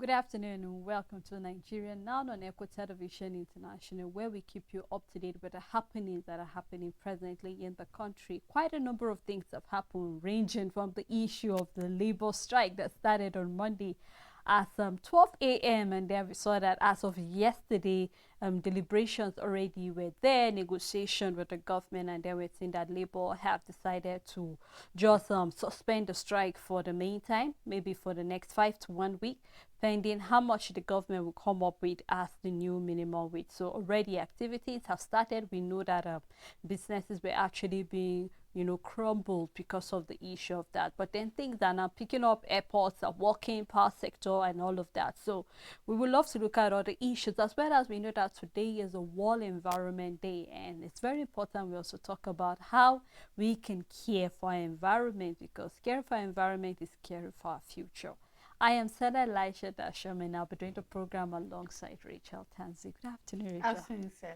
Good afternoon and welcome to Nigeria Now on Echo Television International, where we keep you up to date with the happenings that are happening presently in the country. Quite a number of things have happened, ranging from the issue of the labor strike that started on Monday at 12 a.m. and then we saw that as of yesterday, deliberations already were there, negotiation with the government, and then we're seeing that Labour have decided to just suspend the strike for the meantime, maybe for the next 5 to 1 week, pending how much the government will come up with as the new minimum wage. So already activities have started. We know that businesses were actually being crumbled because of the issue of that. But then things are now picking up, airports are working, power sector and all of that. So we would love to look at other issues, as well as we know that today is a World Environment Day, and it's very important we also talk about how we can care for our environment, because caring for our environment is caring for our future. I am Sada Elisha Dasham, and I'll be doing the program alongside Rachel Tanzi. Good afternoon, Rachel. Afternoon, Sally.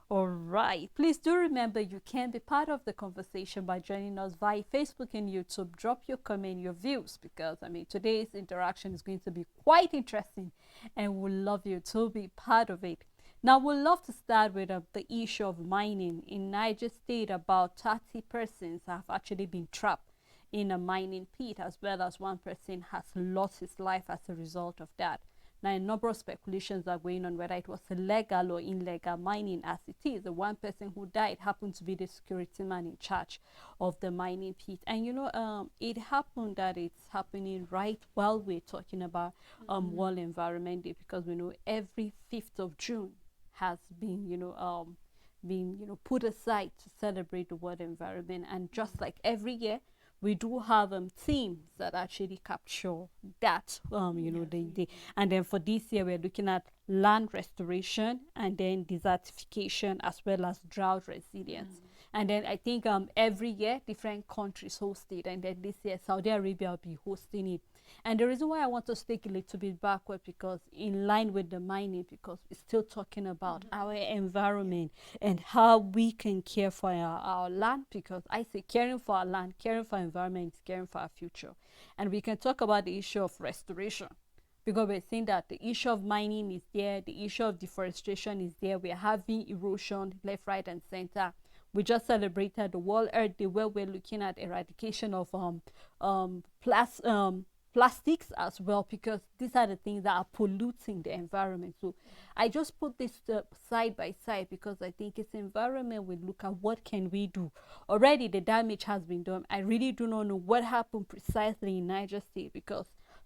All right. Please do remember you can be part of the conversation by joining us via Facebook and YouTube. Drop your comment, your views, because today's interaction is going to be quite interesting, and we'll love you to be part of it. Now, we'd love to start with the issue of mining. In Niger State, about 30 persons have actually been trapped in a mining pit, as well as one person has lost his life as a result of that. Now, a number of speculations are going on whether it was illegal or illegal mining. As it is, the one person who died happened to be the security man in charge of the mining pit. And it happened that it's happening right while we're talking about World Environment Day, because we know every 5th of June has been put aside to celebrate the world environment. And just like every year, we do have themes that actually capture that and then for this year we're looking at land restoration, and then desertification, as well as drought resilience. And then I think every year different countries host it, and then this year Saudi Arabia will be hosting it. And the reason why I want to take a little bit backward, because in line with the mining, because we're still talking about our environment and how we can care for our land, because I say caring for our land, caring for our environment is caring for our future. And we can talk about the issue of restoration, because we're seeing that the issue of mining is there, the issue of deforestation is there, we're having erosion left, right, and center. We just celebrated the World Earth Day, where we're looking at eradication of plastics as well, because these are the things that are polluting the environment. So I just put this side by side, because I think it's environment. We look at what can we do. Already the damage has been done. I really do not know what happened precisely in Niger State, because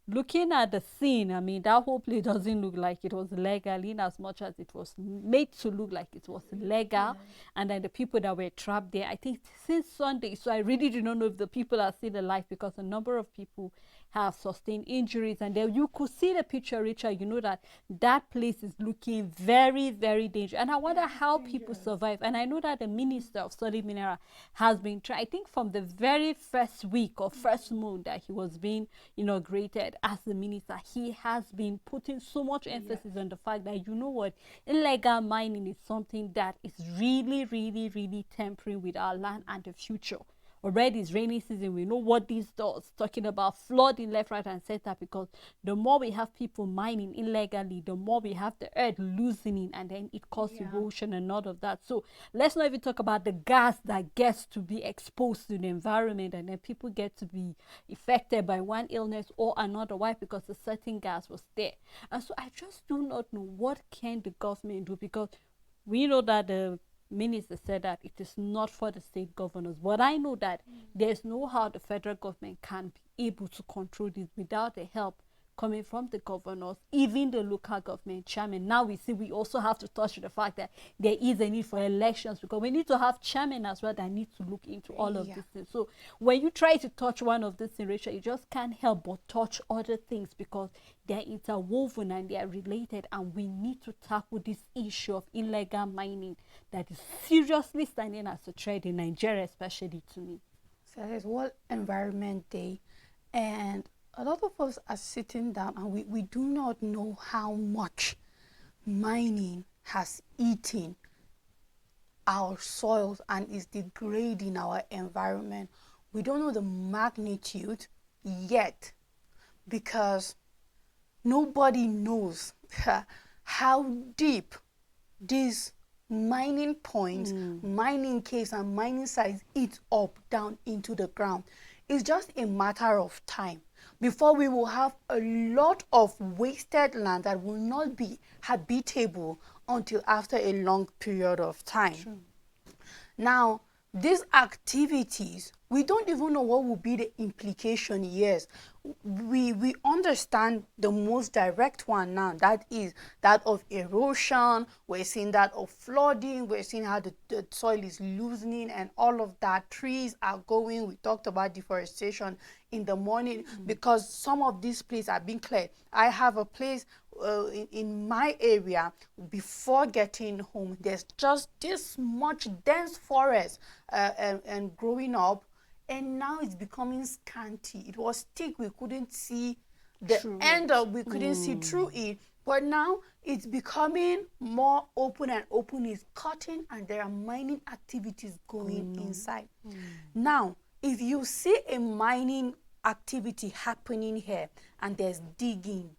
looking at the scene, that whole place doesn't look like it was legal, in as much as it was made to look like it was legal. And then the people that were trapped there, I think since Sunday, so I really do not know if the people are still alive, because a number of people have sustained injuries. And then you could see the picture, Richard, that place is looking very, very dangerous. And I wonder how people survive. And I know that the Minister of Solid Mineral has been trying, I think from the very first week or first month that he was being inaugurated as the minister, he has been putting so much emphasis on the fact that, illegal mining is something that is really, really, really tampering with our land and the future. Already it's rainy season, we know what this does, talking about flooding left, right, and center, because the more we have people mining illegally, the more we have the earth loosening, and then it causes erosion and all of that. So let's not even talk about the gas that gets to be exposed to the environment, and then people get to be affected by one illness or another. Why? Because a certain gas was there. And so I just do not know what can the government do, because we know that the minister said that it is not for the state governors, but I know that there's no how the federal government can be able to control this without the help coming from the governors, even the local government chairman. Now we see we also have to touch the fact that there is a need for elections, because we need to have chairman as well that need to look into all of these things. So when you try to touch one of these things, Rachel, you just can't help but touch other things, because they're interwoven and they are related, and we need to tackle this issue of illegal mining that is seriously standing as a threat in Nigeria, especially to me. So it's World Environment Day, and a lot of us are sitting down and we do not know how much mining has eaten our soils and is degrading our environment. We don't know the magnitude yet, because nobody knows how deep these mining points, mining caves, and mining sites eat up down into the ground. It's just a matter of time before we will have a lot of wasted land that will not be habitable until after a long period of time. True. Now, these activities, we don't even know what will be the implication. Yes, we understand the most direct one now, that is that of erosion. We're seeing that of flooding. We're seeing how the soil is loosening and all of that. Trees are going. We talked about deforestation in the morning because some of these places are being cleared. I have a place in my area. Before getting home, there's just this much dense forest and growing up, and now it's becoming scanty. It was thick, we couldn't see the end of, we couldn't see through it, but now it's becoming more open, and open is cutting, and there are mining activities going inside. Now, if you see a mining activity happening here and there's digging,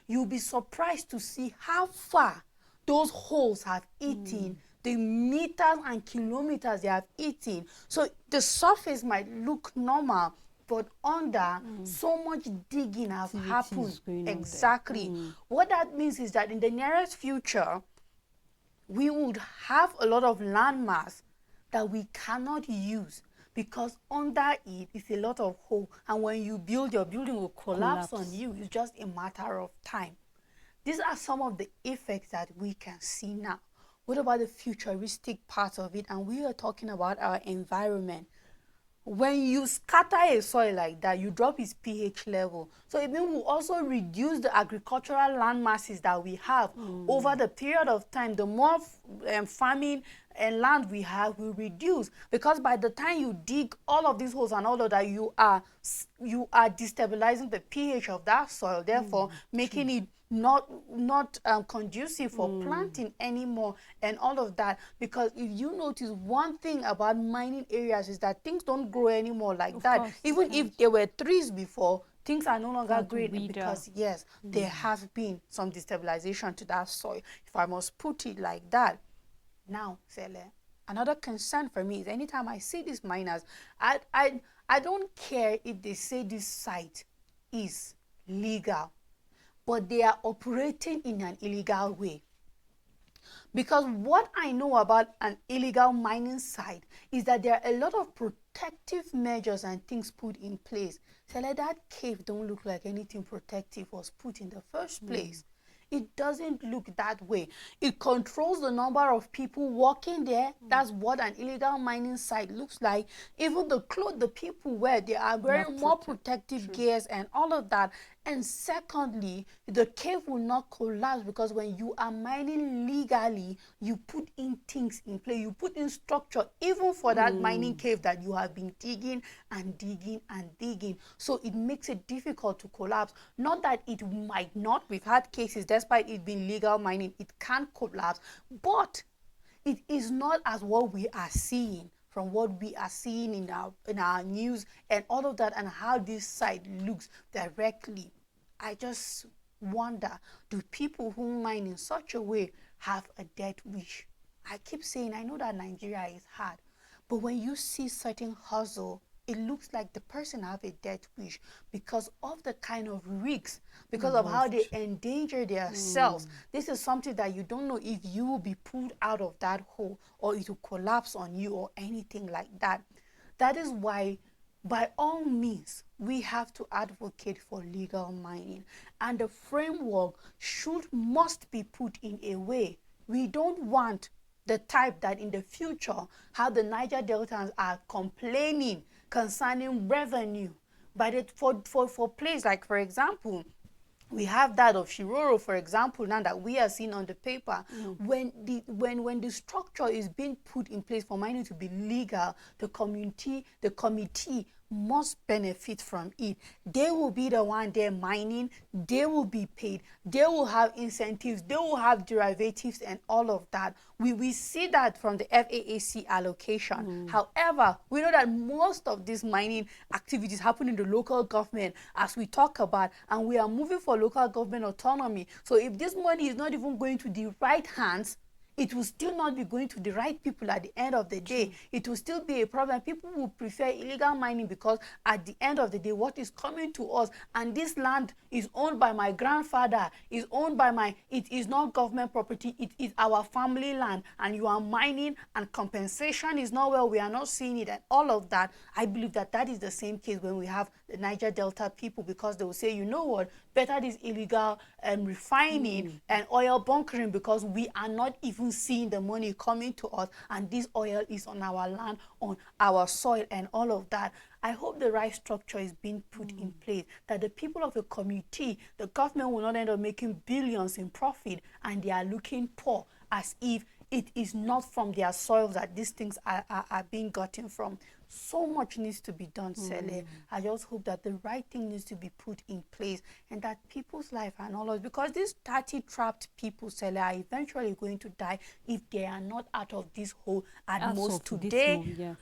you'll be surprised to see how far those holes have eaten, the meters and kilometers they have eaten. So the surface might look normal, but under so much digging have happened. Exactly. What that means is that in the nearest future, we would have a lot of land mass that we cannot use, because under it is a lot of hole, and when you build, your building will collapse on you. It's just a matter of time. These are some of the effects that we can see now. What about the futuristic part of it? And we are talking about our environment. When you scatter a soil like that, you drop its pH level. So it will also reduce the agricultural land masses that we have over the period of time. The more farming and land we have will reduce, because by the time you dig all of these holes and all of that, you are destabilizing the pH of that soil, therefore making it not conducive for planting anymore and all of that. Because if you notice, one thing about mining areas is that things don't grow anymore like that. Even if there were trees before, things are no longer growing, because yes, there has been some destabilization to that soil, if I must put it like that. Now, Sele, another concern for me is anytime I see these miners, I don't care if they say this site is legal, but they are operating in an illegal way. Because what I know about an illegal mining site is that there are a lot of protective measures and things put in place. So like that cave don't look like anything protective was put in the first place. It doesn't look that way. It controls the number of people working there. That's what an illegal mining site looks like. Even the clothes the people wear, they are wearing more protective gears and all of that. And secondly, the cave will not collapse, because when you are mining legally, you put in things in play. You put in structure even for that mining cave that you have been digging and digging and digging. So it makes it difficult to collapse. Not that it might not. We've had cases, despite it being legal mining, it can collapse. But it is not as what we are seeing, from what we are seeing in our news and all of that, and how this site looks directly. I just wonder, do people who mine in such a way have a death wish? I keep saying, I know that Nigeria is hard, but when you see certain hustle, it looks like the person have a death wish because of the kind of risks, because of how they endanger themselves. This is something that you don't know if you will be pulled out of that hole, or it will collapse on you, or anything like that. That is why, by all means, we have to advocate for legal mining, and the framework must be put in a way. We don't want the type that in the future, how the Niger Deltans are complaining concerning revenue. But for places like, for example, we have that of Shiroro, for example, now that we are seeing on the paper. When the structure is being put in place for mining to be legal, the committee must benefit from it. They will be the one there mining, they will be paid, they will have incentives, they will have derivatives and all of that. We see that from the FAAC allocation. However, we know that most of these mining activities happen in the local government, as we talk about, and we are moving for local government autonomy. So if this money is not even going to the right hands, it will still not be going to the right people at the end of the day. It will still be a problem. People will prefer illegal mining because at the end of the day, what is coming to us, and this land is owned by my grandfather, is owned by it is not government property, it is our family land, and you are mining and compensation is not well, we are not seeing it and all of that. I believe that that is the same case when we have the Niger Delta people, because they will say, you know what, better this illegal refining and oil bunkering, because we are not even seeing the money coming to us, and this oil is on our land, on our soil and all of that. I hope the right structure is being put in place, that the people of the community, the government will not end up making billions in profit and they are looking poor, as if it is not from their soils that these things are being gotten from. So much needs to be done, Sele. I just hope that the right thing needs to be put in place, and that people's life are not lost, because these 30 trapped people, Sele, are eventually going to die if they are not out of this hole at most today. Yes.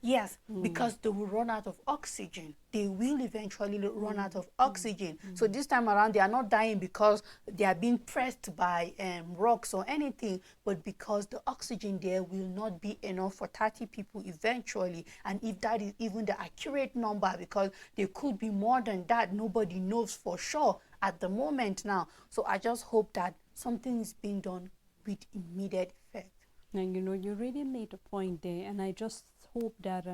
Yes, because they will run out of oxygen. They will eventually run out of oxygen. So this time around, they are not dying because they are being pressed by rocks or anything, but because the oxygen there will not be enough for 30 people eventually. And if that is even the accurate number, because there could be more than that, nobody knows for sure at the moment now. So I just hope that something is being done with immediate effect. And you really made a point there, and I just hope that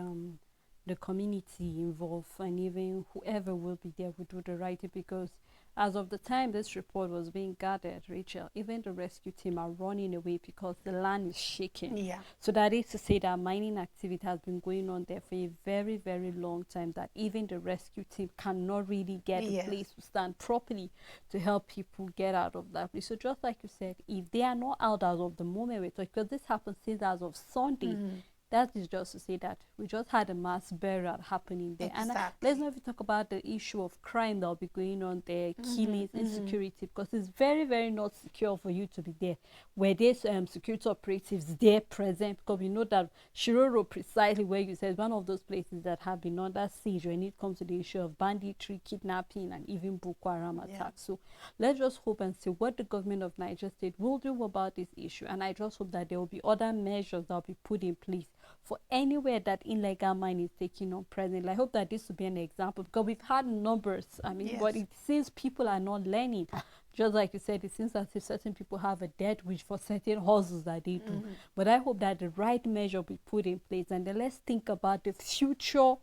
the community involved and even whoever will be there will do the right thing, because as of the time this report was being gathered, Rachel, even the rescue team are running away because the land is shaking. Yeah. So that is to say that mining activity has been going on there for a very, very long time, that even the rescue team cannot really get a place to stand properly to help people get out of that place. So just like you said, if they are not out as of the moment we're talking, because this happened since as of Sunday, that is just to say that we just had a mass burial happening there. Exactly. And let's not even talk about the issue of crime that will be going on there, killings, insecurity, because it's very, very not secure for you to be there. Where there's security operatives there present, because we know that Shiroro, precisely where you said, one of those places that have been under siege when it comes to the issue of banditry, kidnapping, and even Boko Haram attacks. So let's just hope and see what the government of Niger State will do about this issue. And I just hope that there will be other measures that will be put in place for anywhere that illegal mining is taking on presently. I hope that this will be an example, because we've had numbers. I mean, but it seems people are not learning. Just like you said, it seems as if certain people have a debt wish for certain hustles that they do. But I hope that the right measure will be put in place, and then let's think about the future,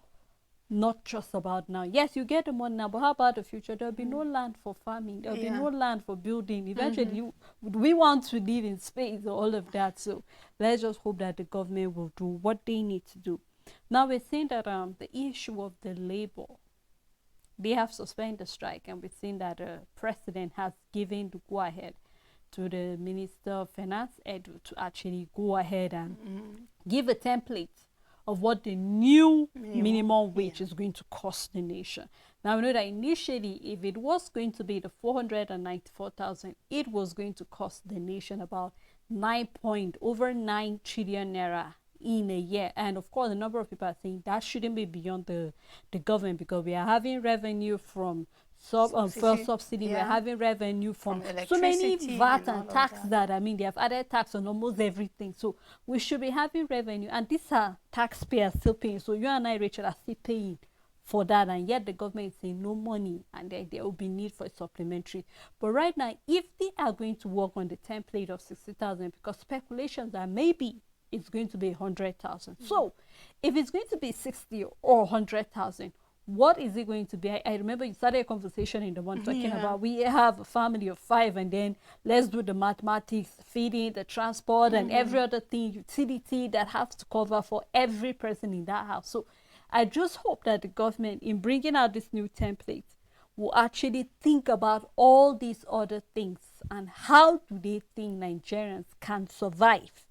not just about now. Yes, you get the money now, but how about the future? There'll be no land for farming, there'll be no land for building. Eventually, we want to live in space or all of that. So let's just hope that the government will do what they need to do. Now we're saying that the issue of the labor, they have suspended the strike, and we've seen that the president has given the go ahead to the Minister of Finance, Edu, to actually go ahead and give a template of what the new minimum wage is going to cost the nation. Now, we know that initially, if it was going to be the 494,000, it was going to cost the nation about over 9 trillion naira in a year. And of course, a number of people are saying that shouldn't be beyond the government, because we are having revenue from fuel subsidy, we're having revenue from so many VAT and tax that, I mean, they have added tax on almost everything. So we should be having revenue, and these are taxpayers still paying. So you and I, Rachel, are still paying for that, and yet the government is saying no money, and there will be need for a supplementary. But right now, if they are going to work on the template of 60,000, because speculations are maybe it's going to be 100,000. So if it's going to be 60 or 100,000, what is it going to be? I remember you started a conversation in the one talking about we have a family of 5, and then let's do the mathematics, feeding, the transport, and every other thing, utility that has to cover for every person in that house. So I just hope that the government, in bringing out this new template, will actually think about all these other things, and how do they think Nigerians can survive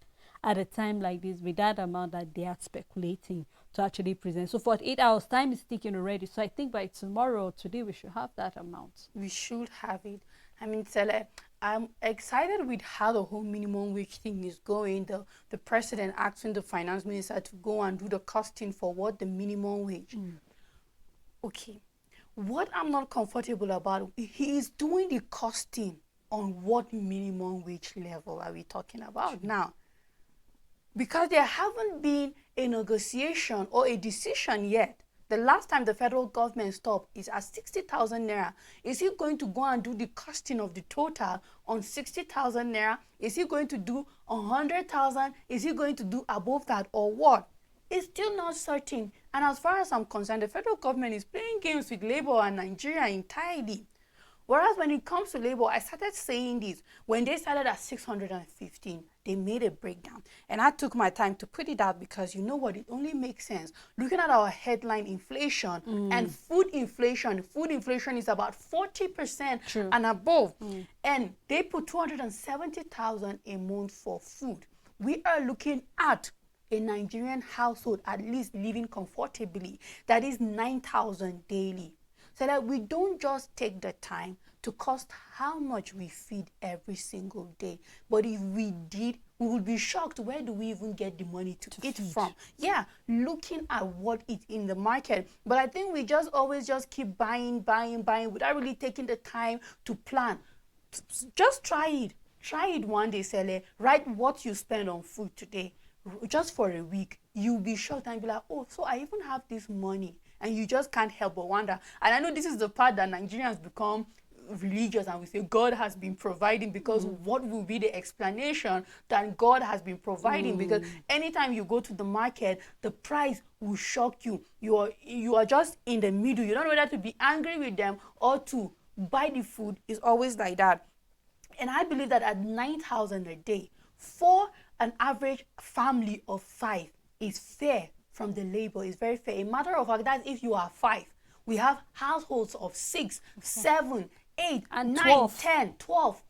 at a time like this with that amount that they are speculating to actually present. So 48 hours, time is ticking already. So I think by tomorrow or today, we should have that amount. We should have it. I mean, Sele, I'm excited with how the whole minimum wage thing is going. The president asking the finance minister to go and do the costing for what the minimum wage. Okay. What I'm not comfortable about, he is doing the costing on what minimum wage level are we talking about now? Because there haven't been a negotiation or a decision yet. The last time the federal government stopped is at 60,000 naira. Is he going to go and do the costing of the total on 60,000 naira? Is he going to do 100,000? Is he going to do above that or what? It's still not certain. And as far as I'm concerned, the federal government is playing games with Labour and Nigeria entirely. Whereas when it comes to Labour, I started saying this. When they started at 615, they made a breakdown. And I took my time to put it out because you know what? It only makes sense. Looking at our headline inflation and food inflation is about 40% and above. And they put 270,000 a month for food. We are looking at a Nigerian household at least living comfortably. That is 9,000 daily. So that we don't just take the time to cost how much we feed every single day. But if we did, we would be shocked. Where do we even get the money to eat from? Yeah, looking at what is in the market. But I think we just always just keep buying without really taking the time to plan. Just try it. Try it one day, Sele. Write what you spend on food today. Just for a week. You'll be shocked and be like, oh, so I even have this money. And you just can't help but wonder. And I know this is the part that Nigerians become religious and we say God has been providing, because what will be the explanation that God has been providing? Because anytime you go to the market, the price will shock you. You are just in the middle. You don't know whether to be angry with them or to buy the food. It's always like that. And I believe that at 9,000 a day for an average family of 5 is fair. From the Labour is very fair. A matter of fact, that's if you are 5. We have households of 6, 7, 8, and 9, 12. 10, 12.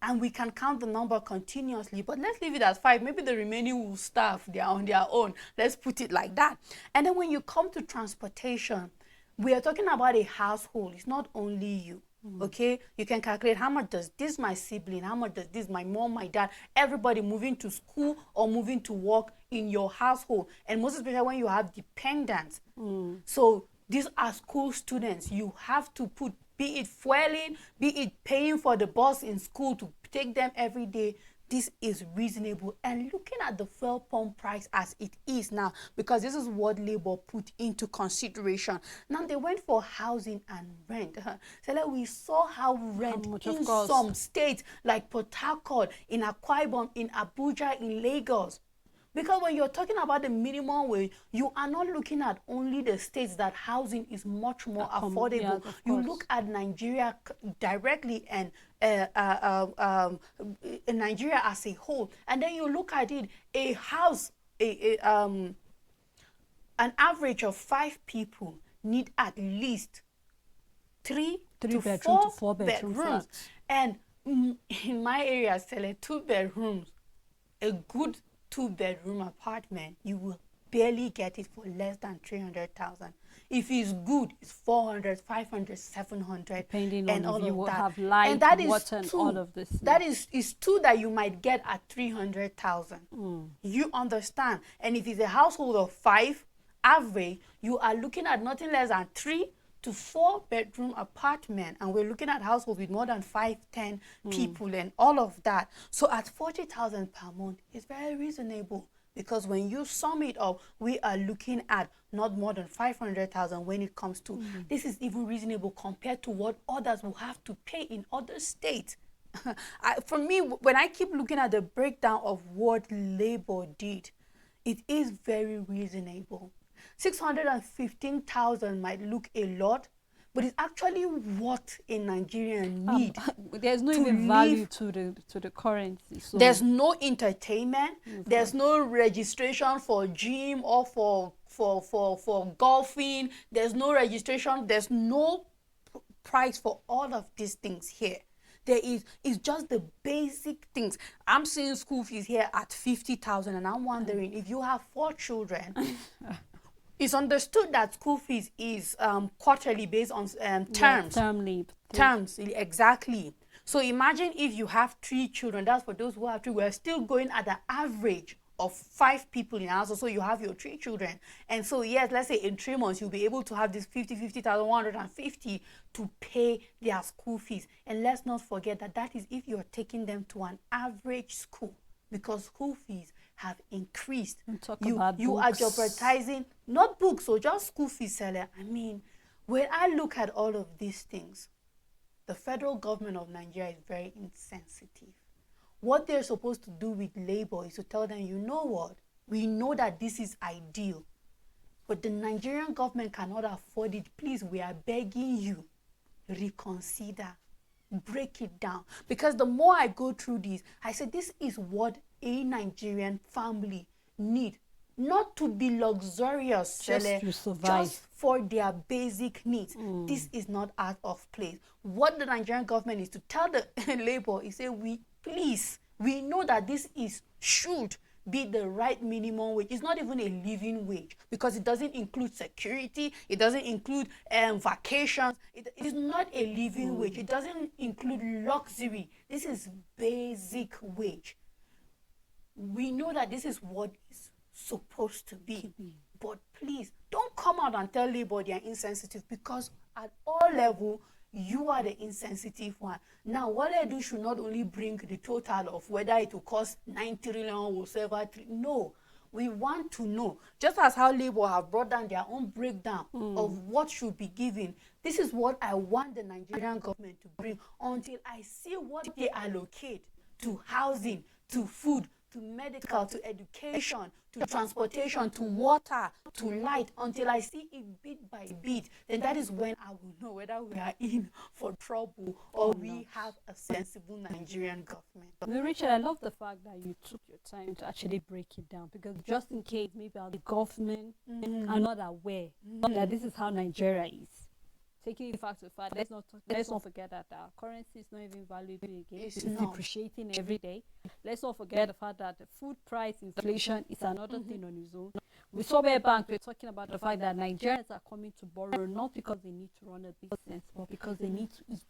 And we can count the number continuously. But let's leave it at 5. Maybe the remaining will starve. They are on their own. Let's put it like that. And then when you come to transportation, we are talking about a household. It's not only you. Okay, you can calculate how much does this my sibling, how much does this my mom, my dad, everybody moving to school or moving to work in your household, and most especially when you have dependents. So these are school students. You have to put, be it fueling, be it paying for the bus in school to take them every day. This is reasonable. And looking at the fuel pump price as it is now, because this is what Labour put into consideration. Now they went for housing and rent. So like we saw how rent in some states like Port Harcourt, in Akwa Ibom, in Abuja, in Lagos. Because when you're talking about the minimum wage, you are not looking at only the states that housing is much more affordable. Yeah, you look at Nigeria directly and Nigeria as a whole, and then you look at it. A house, an average of 5 people need at least 3 to 4 bedrooms. And in my area, Sele, 2 bedrooms, a good 2-bedroom apartment, you will barely get it for less than 300,000. If it's good, it's 400, 500, 700, depending and on all if you of that. have light, and that water, is and all of this. That is 2 that you might get at 300,000. You understand? And if it's a household of 5, average, you are looking at nothing less than 3 to 4 bedroom apartment, and we're looking at households with more than 5, 10 people and all of that. So at 40,000 per month, it's very reasonable, because when you sum it up, we are looking at not more than 500,000 when it comes to this is even reasonable compared to what others will have to pay in other states. For me, when I keep looking at the breakdown of what Labour did, it is very reasonable. 615,000 might look a lot, but it's actually what a Nigerian need. There's no even value to the currency. So there's no entertainment. There's no registration for gym or for golfing. There's no registration. There's no price for all of these things here. It's just the basic things. I'm seeing school fees here at 50,000, and I'm wondering if you have 4 children. It's understood that school fees is quarterly based on terms. Terms. Exactly. So imagine if you have 3 children. That's for those who have 3. We're still going at the average of 5 people in our house. So you have your 3 children. And so, yes, let's say in 3 months, you'll be able to have this 50,150 to pay their school fees. And let's not forget that that is if you're taking them to an average school, because school fees have increased. You are jeopardizing, not books, or just school fees, seller. I mean, when I look at all of these things, the federal government of Nigeria is very insensitive. What they're supposed to do with labor is to tell them, you know what, we know that this is ideal, but the Nigerian government cannot afford it. Please, we are begging you, reconsider, break it down. Because the more I go through this, I said this is what a Nigerian family need. Not to be luxurious, just to survive, just for their basic needs. This is not out of place. What the Nigerian government is to tell the labor is say, we know that this should be the right minimum wage. It's not even a living wage, because it doesn't include security, it doesn't include vacations. It is not a living wage. It doesn't include luxury. This is basic wage. We know that this is what is supposed to be. But please, don't come out and tell labor they are insensitive, because at all level, you are the insensitive one. Now, what I do should not only bring the total of whether it will cost 9 trillion or whatever. No, we want to know. Just as how labor have brought down their own breakdown of what should be given, this is what I want the Nigerian government to bring, until I see what they allocate to housing, to food, to medical, to education, to transportation, to water, to light. Until I see it bit by bit, then that is when I will know whether we are in for trouble or we have a sensible Nigerian government. Richard, I love the fact that you took your time to actually break it down, because just in case maybe the government are not aware that this is how Nigeria is. Taking the fact of fact, let's not forget that our currency is not even valuable again. It's depreciating every day. Let's not forget the fact that the food price inflation is another thing on its own. We saw where bank, we're talking about the fact that Nigerians are coming to borrow not because they need to run a business, but because they need to eat.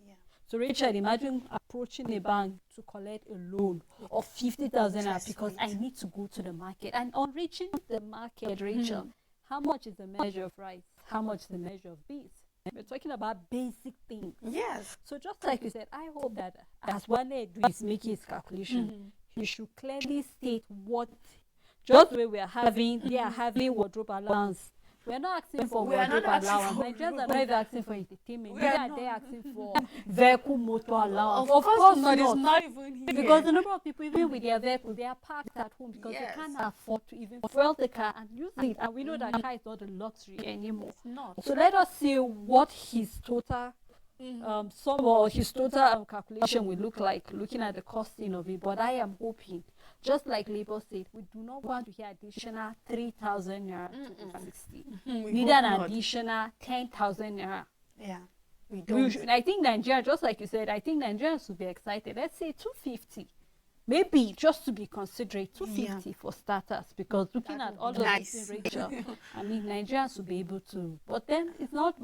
Yeah. So Rachel, imagine approaching a bank to collect a loan of 50,000 because I need to go to the market. And on reaching the market, Rachel, how much is the measure of rice? How much is the measure of beans? We're talking about basic things. Yes. So just like you said, I hope that as Wale is making his calculation, he should clearly state what, just the way we are having, they are having wardrobe allowance. We're not asking for wardrobe allowance. Nigerians are not even asking for entertainment. Neither are they asking for vehicle motor allowance. Of course not. It's not even here. Because the number of people, even with their vehicle, they are parked at home because they can't afford to even fuel the car and use it. And we know that car is not a luxury anymore. It's not. So let us see what his total sum or his total calculation will look like, looking at the costing of it. But I am hoping, just like Labour said, we do not want to hear additional 3,000 naira to 60. We need an additional 10,000 naira. Yeah, we don't. I think Nigeria, just like you said, I think Nigerians would be excited. Let's say 250. Maybe just to be considerate, 250 for starters, because looking at all of this, Rachel, I mean, Nigerians will be able to. But then it's not,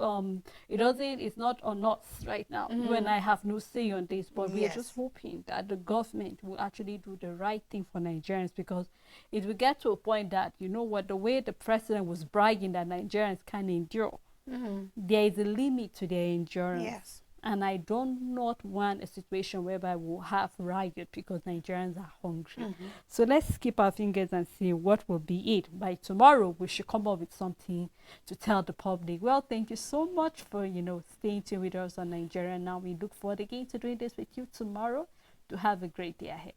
it's not on us right now. You and I have no say on this, but we are just hoping that the government will actually do the right thing for Nigerians, because it will get to a point that, you know what, the way the president was bragging that Nigerians can endure, there is a limit to their endurance. Yes. And I don't not want a situation whereby we'll have riot because Nigerians are hungry. So let's keep our fingers and see what will be it. By tomorrow, we should come up with something to tell the public. Well, thank you so much for, staying tuned with us on Nigeria Now. We look forward again to doing this with you tomorrow. To have a great day ahead.